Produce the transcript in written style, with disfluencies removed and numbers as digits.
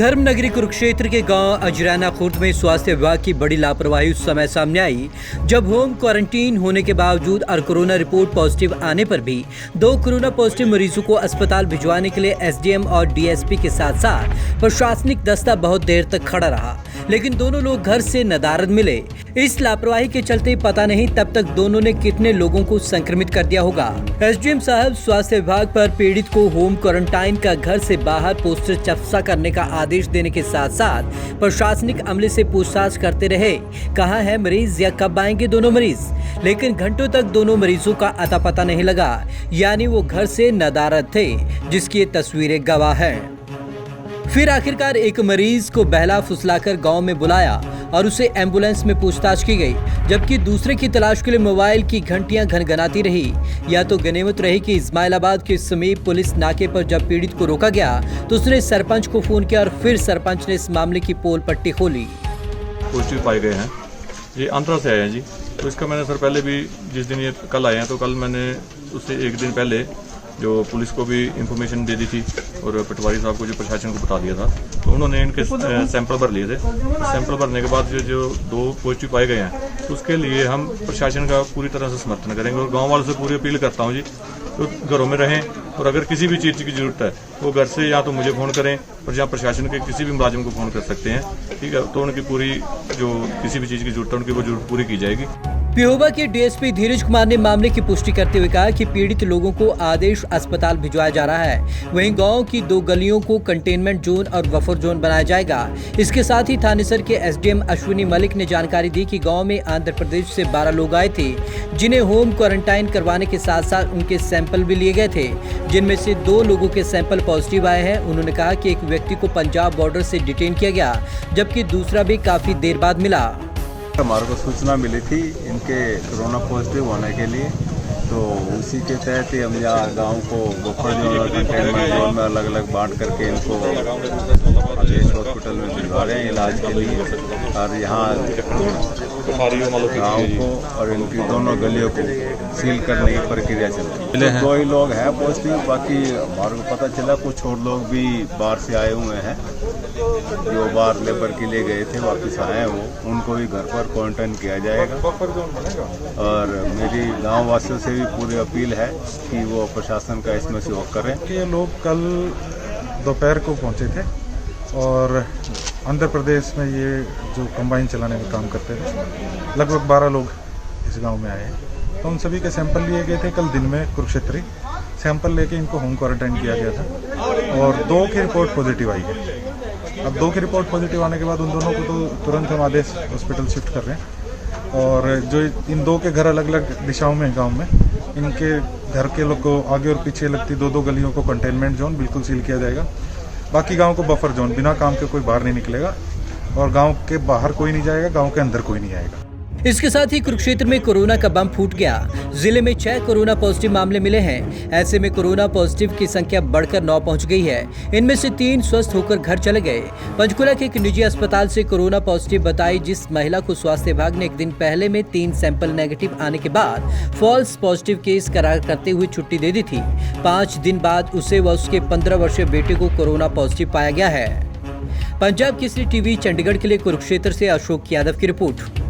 धर्मनगरी कुरुक्षेत्र के गांव अजराना खुर्द में स्वास्थ्य विभाग की बड़ी लापरवाही उस समय सामने आई जब होम क्वारंटीन होने के बावजूद और कोरोना रिपोर्ट पॉजिटिव आने पर भी 2 कोरोना पॉजिटिव मरीजों को अस्पताल भिजवाने के लिए एसडीएम और डीएसपी के साथ साथ प्रशासनिक दस्ता बहुत देर तक खड़ा रहा, लेकिन दोनों लोग घर से नदारद मिले। इस लापरवाही के चलते पता नहीं तब तक दोनों ने कितने लोगों को संक्रमित कर दिया होगा। एसडीएम साहब स्वास्थ्य विभाग पर पीड़ित को होम क्वारंटाइन का घर से बाहर पोस्टर चस्पा करने का आदेश देने के साथ साथ प्रशासनिक अमले से पूछताछ करते रहे, कहाँ है मरीज या कब आएंगे दोनों मरीज, लेकिन घंटों तक दोनों मरीजों का अता पता नहीं लगा, यानी वो घर से नदारद थे, जिसकी ये तस्वीरें गवाह हैं। फिर आखिरकार एक मरीज को बहला फुसलाकर गांव में बुलाया और उसे एम्बुलेंस में पूछताछ की गई, जबकि दूसरे की तलाश के लिए मोबाइल की घंटियां घनघनाती रही। या तो गनीमत रही कि इस्माइलाबाद के समीप पुलिस नाके पर जब पीड़ित को रोका गया तो उसने सरपंच को फोन किया और फिर सरपंच ने इस मामले की पोल पट्टी खोली। पॉजिटिव पाए गए हैं, ये आंध्रा से आए हैं जी। तो इसका मैंने सर पहले भी जिस दिन ये कल आए हैं तो कल मैंने उससे एक दिन पहले जो पुलिस को भी इंफॉर्मेशन दे दी थी और पटवारी साहब को जो प्रशासन को बता दिया था, तो उन्होंने इनके सैंपल भर लिए थे। सैंपल भरने के बाद जो 2 पॉजिटिव पाए गए हैं तो उसके लिए हम प्रशासन का पूरी तरह से समर्थन करेंगे और गांव वालों से पूरी अपील करता हूं जी, तो घरों में रहें और अगर किसी भी चीज़ की जरूरत है वो घर से या तो मुझे फ़ोन करें और या प्रशासन के किसी भी मुलाजिम को फ़ोन कर सकते हैं, ठीक है। तो उनकी पूरी जो किसी भी चीज़ की जरूरत है उनकी वो जरूरत पूरी की जाएगी। पिहोवा के डीएसपी धीरज कुमार ने मामले की पुष्टि करते हुए कहा कि पीड़ित लोगों को आदेश अस्पताल भिजवाया जा रहा है। वहीं गांव की 2 गलियों को कंटेनमेंट जोन और बफर जोन बनाया जाएगा। इसके साथ ही थानेसर के एसडीएम अश्विनी मलिक ने जानकारी दी कि गांव में आंध्र प्रदेश से 12 लोग आए थे, जिन्हें होम क्वारंटाइन करवाने के साथ साथ उनके सैंपल भी लिए गए थे, जिनमें से 2 लोगों के सैंपल पॉजिटिव आए हैं। उन्होंने कहा कि एक व्यक्ति को पंजाब बॉर्डर से डिटेन किया गया, जबकि दूसरा भी काफी देर बाद मिला। हमारे को सूचना मिली थी इनके कोरोना पॉजिटिव होने के लिए, तो उसी के तहत ही हम यहाँ गांव को बफर जोन और कंटेनमेंट जोन में अलग अलग बांट करके इनको आदेश हॉस्पिटल में भिजवा रहे हैं इलाज के लिए। और यहाँ गांव को और इनकी दोनों गलियों को सील करने की प्रक्रिया चल रही है। 2 ही लोग हैं पॉजिटिव, बाकी हमारे को पता चला कुछ और लोग भी बाहर से आए हुए हैं जो बाहर लेबर के लिए गए थे, वापस आए हैं वो, उनको भी घर पर क्वारंटाइन किया जाएगा। और मेरी गांव वासियों से भी पूरी अपील है कि वो प्रशासन का इसमें सहयोग करें। ये लोग कल दोपहर को पहुंचे थे और आंध्र प्रदेश में ये जो कंबाइन चलाने का काम करते थे, लगभग 12 लोग इस गांव में आए हैं। तो उन सभी के सैंपल लिए गए थे कल दिन में कुरुक्षेत्री। सैंपल लेके इनको होम क्वारंटाइन किया गया था और 2 की रिपोर्ट पॉजिटिव आई है। अब 2 की रिपोर्ट पॉजिटिव आने के बाद उन दोनों को तो तुरंत हम आदेश हॉस्पिटल शिफ्ट कर रहे हैं। और जो इन 2 के घर अलग अलग दिशाओं में गांव में, इनके घर के लोग को आगे और पीछे लगती 2 गलियों को कंटेनमेंट जोन बिल्कुल सील किया जाएगा। बाकी गांव को बफर जोन, बिना काम के कोई बाहर नहीं निकलेगा और गांव के बाहर कोई नहीं जाएगा, गांव के अंदर कोई नहीं आएगा। इसके साथ ही कुरुक्षेत्र में कोरोना का बम फूट गया। जिले में 6 कोरोना पॉजिटिव मामले मिले हैं। ऐसे में कोरोना पॉजिटिव की संख्या बढ़कर 9 पहुंच गई है। इनमें से 3 स्वस्थ होकर घर चले गए। पंचकुला के एक निजी अस्पताल से कोरोना पॉजिटिव बताई जिस महिला को स्वास्थ्य विभाग ने एक दिन पहले में 3 सैंपल नेगेटिव आने के बाद फॉल्स पॉजिटिव केस करार करते हुए छुट्टी दे दी थी। 5 दिन बाद उसे व उसके 15 वर्षीय बेटे को कोरोना पॉजिटिव पाया गया है। पंजाब केसरी टीवी चंडीगढ़ के लिए कुरुक्षेत्र से अशोक यादव की रिपोर्ट।